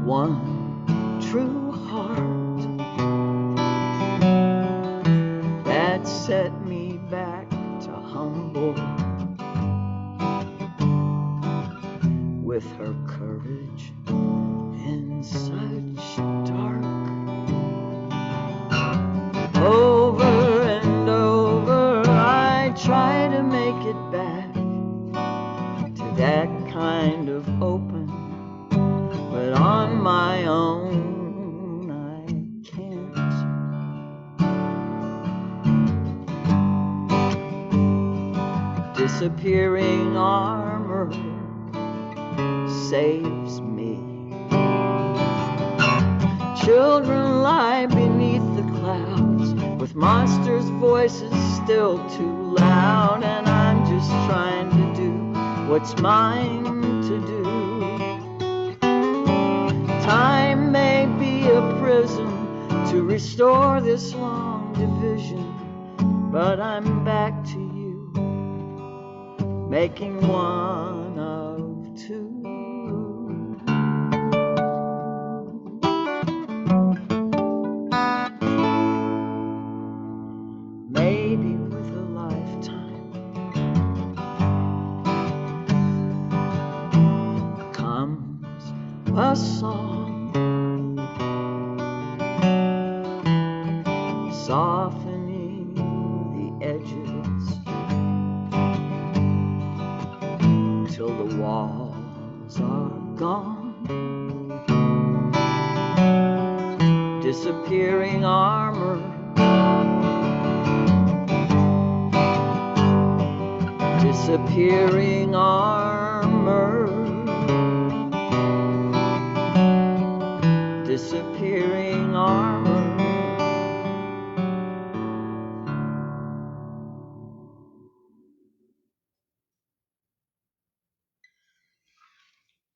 One true heart that set me back to humble with her courage in such dark. Over and over I try to make it back to that kind of open, but on my own I can't. Disappearing armor saves me. Children lie beneath the clouds with monsters' voices still too loud, and I'm just trying to do what's mine to do. Time may be a prison to restore this long division, but I'm back to you, making one of two. Maybe with a lifetime comes a song, softening the edges till the walls are gone. Disappearing armor, disappearing armor, disappearing armor.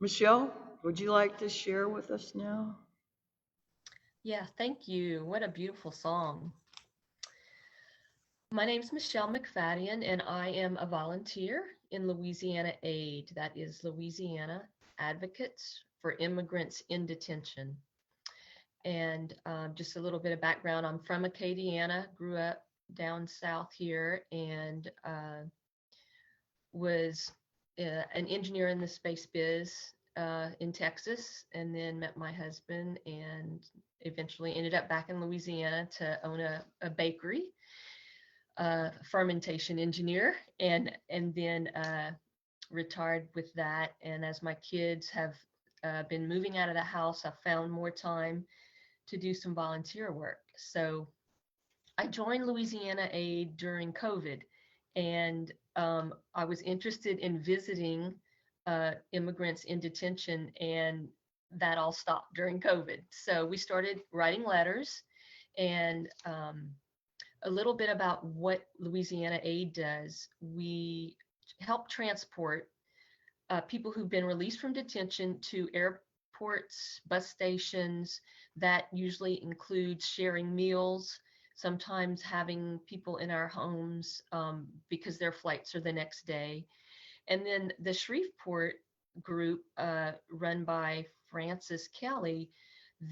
Michelle, would you like to share with us now? Yeah, thank you. What a beautiful song. My name's Michelle McFadden, and I am a volunteer in Louisiana Aid. That is Louisiana Advocates for Immigrants in Detention. And just a little bit of background, I'm from Acadiana, grew up down south here, and was an engineer in the space biz in Texas, and then met my husband and eventually ended up back in Louisiana to own a bakery, fermentation engineer, and then retired with that. And as my kids have been moving out of the house, I found more time to do some volunteer work. So I joined Louisiana Aid during COVID, and I was interested in visiting immigrants in detention, and that all stopped during COVID. So we started writing letters, and a little bit about what Louisiana Aid does. We help transport people who've been released from detention to airports, bus stations. That usually includes sharing meals, sometimes having people in our homes because their flights are the next day. And then the Shreveport group, run by Francis Kelly,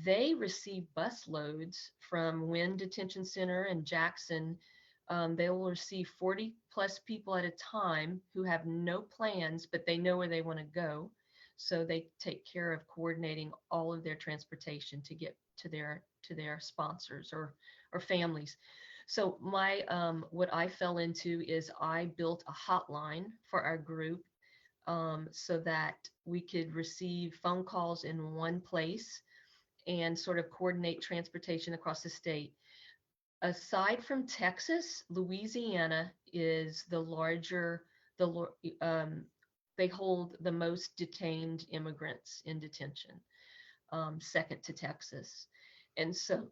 they receive bus loads from Wynn Detention Center in Jackson they will receive 40 plus people at a time who have no plans, but they know where they want to go. So they take care of coordinating all of their transportation to get to their sponsors or families. So my what I fell into is I built a hotline for our group, so that we could receive phone calls in one place and sort of coordinate transportation across the state. Aside from Texas, Louisiana is the larger, they hold the most detained immigrants in detention, second to Texas. And so,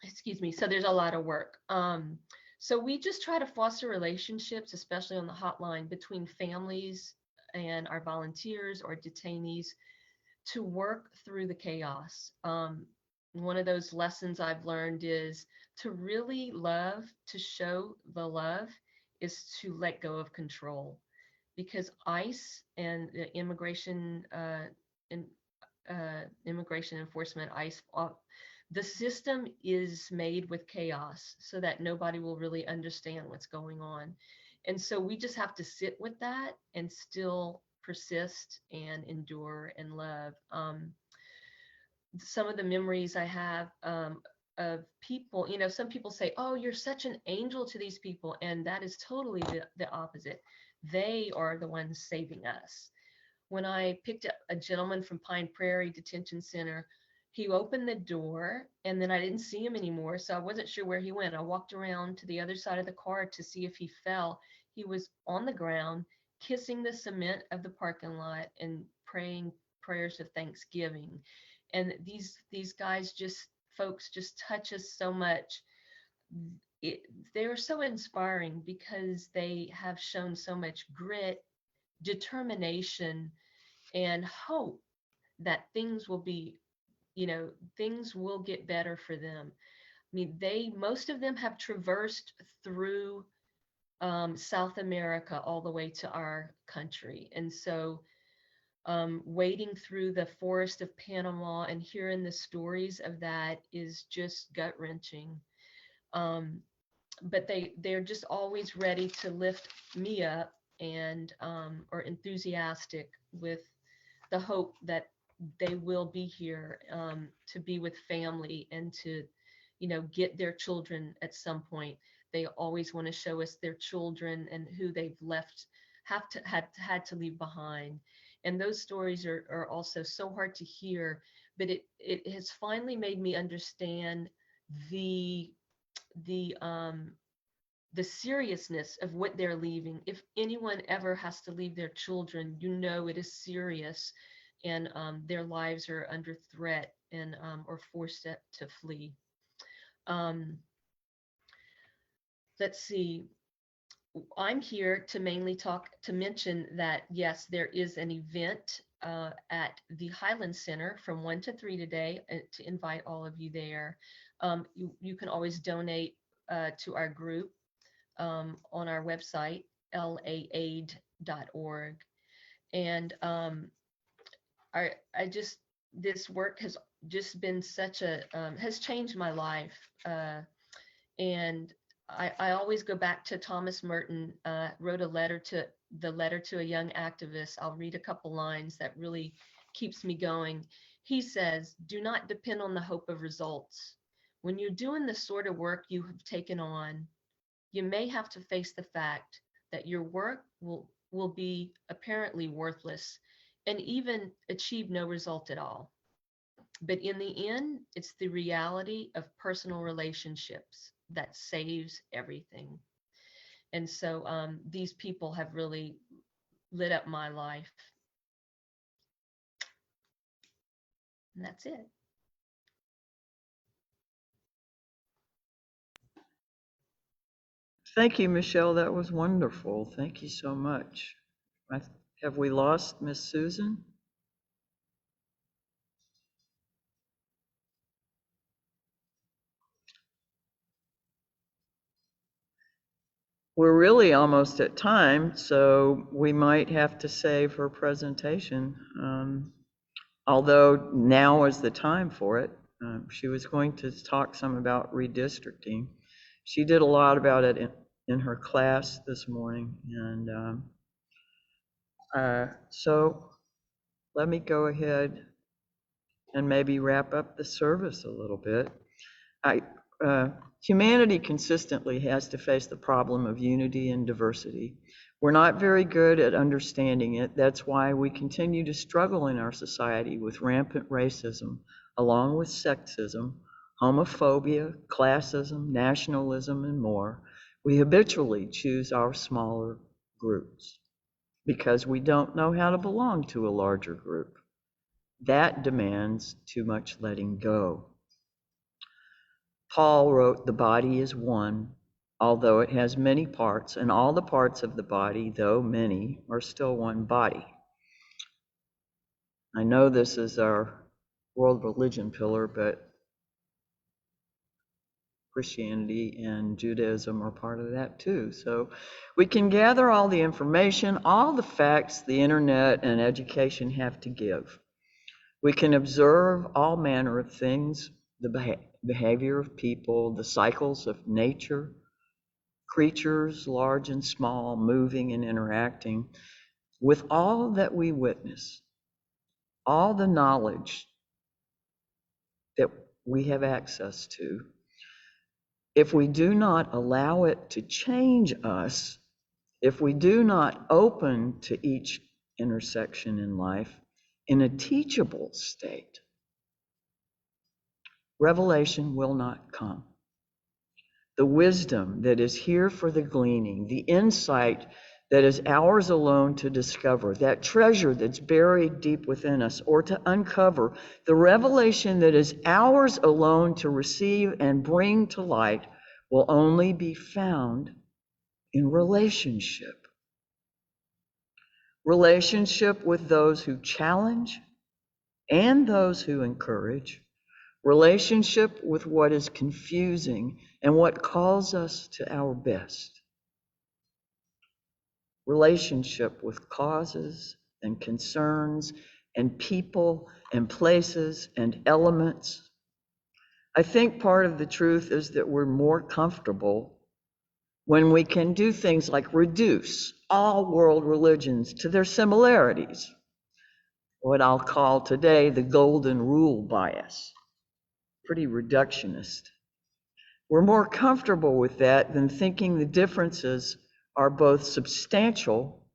excuse me, so there's a lot of work. So we just try to foster relationships, especially on the hotline, between families and our volunteers or detainees to work through the chaos. One of those lessons I've learned is to really love, to show the love, is to let go of control, because ICE and the immigration enforcement, ICE, the system is made with chaos so that nobody will really understand what's going on. And so we just have to sit with that and still persist and endure and love. Some of the memories I have, of people, some people say, oh, you're such an angel to these people. And that is totally the opposite. They are the ones saving us. When I picked up a gentleman from Pine Prairie Detention Center, he opened the door and then I didn't see him anymore. So I wasn't sure where he went. I walked around to the other side of the car to see if he fell. He was on the ground, kissing the cement of the parking lot and praying prayers of thanksgiving. And these guys, folks just touch us so much. They're so inspiring because they have shown so much grit, determination, and hope that things will be, things will get better for them. I mean, most of them have traversed through South America all the way to our country. And so wading through the forest of Panama and hearing the stories of that is just gut wrenching. But they're just always ready to lift me up and or enthusiastic with the hope that they will be here to be with family and to, get their children at some point. They always want to show us their children and who they've had to leave behind. And those stories are also so hard to hear, but it has finally made me understand the seriousness of what they're leaving. If anyone ever has to leave their children, it is serious, and their lives are under threat and or forced to flee. Let's see. I'm here to mainly mention that, yes, there is an event at the Highland Center from 1 to 3 today, to invite all of you there. You can always donate to our group on our website, laaid.org. And this work has just been has changed my life. And I always go back to Thomas Merton, wrote a letter to a young activist. I'll read a couple lines that really keeps me going. He says, "Do not depend on the hope of results. When you're doing the sort of work you have taken on, you may have to face the fact that your work will be apparently worthless and even achieve no result at all. But in the end, it's the reality of personal relationships that saves everything." And so these people have really lit up my life. And that's it. Thank you, Michelle. That was wonderful. Thank you so much. Have we lost Miss Susan? We're really almost at time, so we might have to save her presentation. Although now is the time for it. She was going to talk some about redistricting. She did a lot about it in her class this morning. And so let me go ahead and maybe wrap up the service a little bit. Humanity consistently has to face the problem of unity and diversity. We're not very good at understanding it. That's why we continue to struggle in our society with rampant racism, along with sexism, homophobia, classism, nationalism, and more. We habitually choose our smaller groups because we don't know how to belong to a larger group. That demands too much letting go. Paul wrote, "The body is one, although it has many parts, and all the parts of the body, though many, are still one body." I know this is our world religion pillar, but Christianity and Judaism are part of that too. So we can gather all the information, all the facts the internet and education have to give. We can observe all manner of things, the behavior of people, the cycles of nature, creatures large and small, moving and interacting. With all that we witness, all the knowledge that we have access to, if we do not allow it to change us, if we do not open to each intersection in life in a teachable state, revelation will not come. The wisdom that is here for the gleaning, the insight that is ours alone to discover, that treasure that's buried deep within us, or to uncover, the revelation that is ours alone to receive and bring to light, will only be found in relationship. Relationship with those who challenge and those who encourage. Relationship with what is confusing and what calls us to our best. Relationship with causes and concerns and people and places and elements. I think part of the truth is that we're more comfortable when we can do things like reduce all world religions to their similarities, what I'll call today the golden rule bias. Pretty reductionist. We're more comfortable with that than thinking the differences are both substantial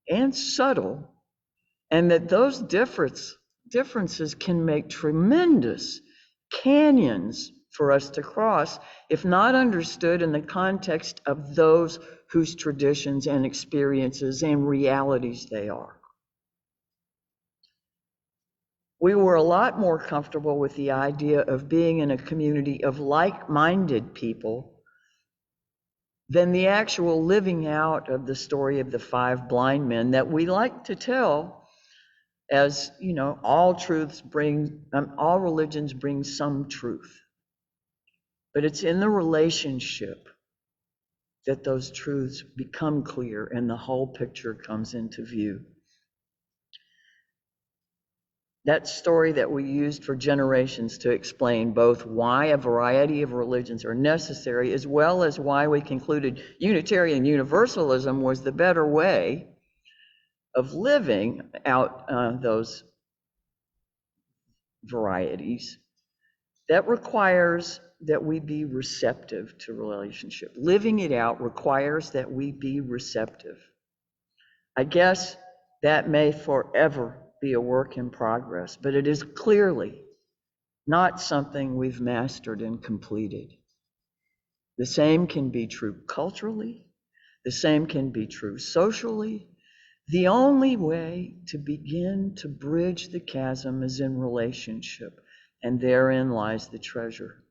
and subtle, and that those differences can make tremendous canyons for us to cross if not understood in the context of those whose traditions and experiences and realities they are. We were a lot more comfortable with the idea of being in a community of like-minded people than the actual living out of the story of the 5 blind men that we like to tell as, you know, all religions bring some truth. But it's in the relationship that those truths become clear and the whole picture comes into view. That story that we used for generations to explain both why a variety of religions are necessary, as well as why we concluded Unitarian Universalism was the better way of living out those varieties, that requires that we be receptive to relationship. Living it out requires that we be receptive. I guess that may forever be a work in progress, but it is clearly not something we've mastered and completed. The same can be true culturally, the same can be true socially. The only way to begin to bridge the chasm is in relationship, and therein lies the treasure.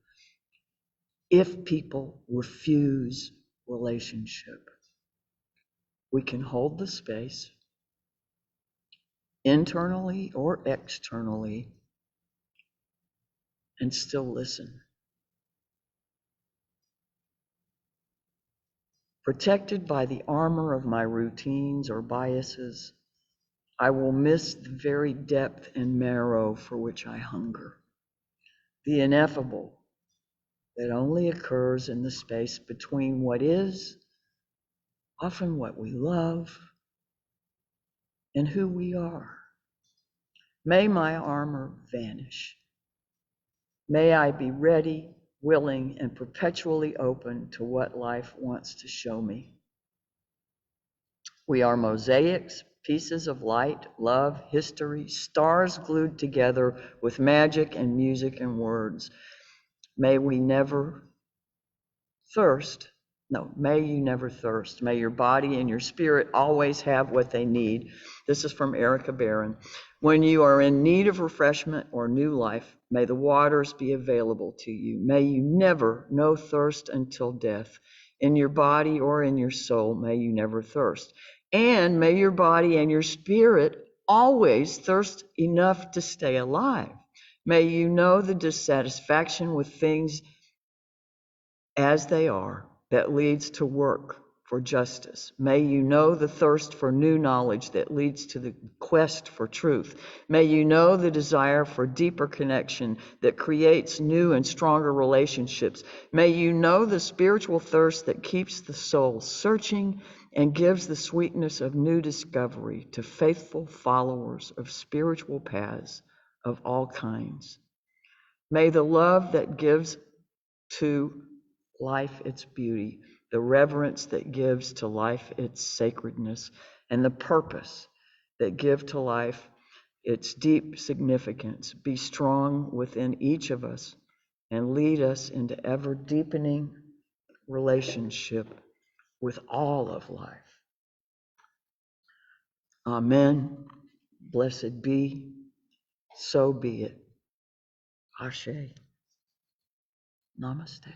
If people refuse relationship, we can hold the space, internally or externally, and still listen. Protected by the armor of my routines or biases, I will miss the very depth and marrow for which I hunger. The ineffable, that only occurs in the space between what is, often what we love, and who we are. May my armor vanish. May I be ready, willing, and perpetually open to what life wants to show me. We are mosaics, pieces of light, love, history, stars glued together with magic and music and words. May we never thirst. No, may you never thirst. May your body and your spirit always have what they need. This is from Erica Barron. When you are in need of refreshment or new life, may the waters be available to you. May you never know thirst until death. In your body or in your soul, may you never thirst. And may your body and your spirit always thirst enough to stay alive. May you know the dissatisfaction with things as they are that leads to work for justice. May you know the thirst for new knowledge that leads to the quest for truth. May you know the desire for deeper connection that creates new and stronger relationships. May you know the spiritual thirst that keeps the soul searching and gives the sweetness of new discovery to faithful followers of spiritual paths of all kinds. May the love that gives to life its beauty, the reverence that gives to life its sacredness, and the purpose that give to life its deep significance be strong within each of us and lead us into ever deepening relationship with all of life. Amen. Blessed be. So be it. Ashe. Namaste.